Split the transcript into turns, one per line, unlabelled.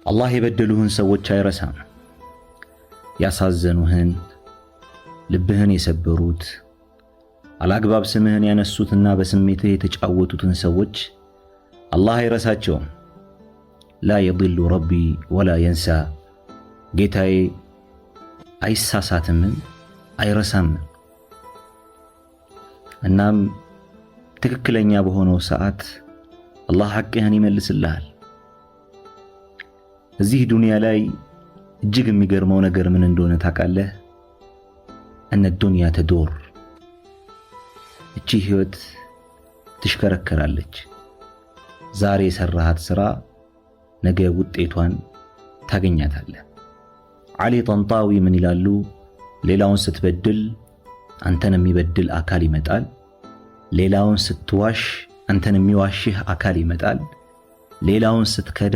አላህ የበደሉህን ሰዎች አይረሳም። ያሳዘኑህን፣ ልብህን የሰበሩት፣ አላግባብ ስምህን ያነሱትና በስሜትህ የተጫወቱትን ሰዎች አላህ አይረሳቸውም። ላ የضሉ ረቢ ወላ የንሳ፣ ጌታዬ አይሳሳትም አይረሳም። እናም ትክክለኛ በሆነው ሰዓት አላህ ሐቅህን ይመልስልሃል። እዚህ ዱንያ ላይ እጅግ የሚገርመው ነገር ምን እንደሆነ ታውቃለህ? እነ ዱንያ ተዶር፣ እቺ ህይወት ትሽከረከራለች። ዛሬ የሰራሃት ስራ ነገ ውጤቷን ታገኛታለህ። ዓሊ ጠንጣዊ ምን ይላሉ? ሌላውን ስትበድል አንተን የሚበድል አካል ይመጣል። ሌላውን ስትዋሽ አንተን የሚዋሽህ አካል ይመጣል። ሌላውን ስትከዳ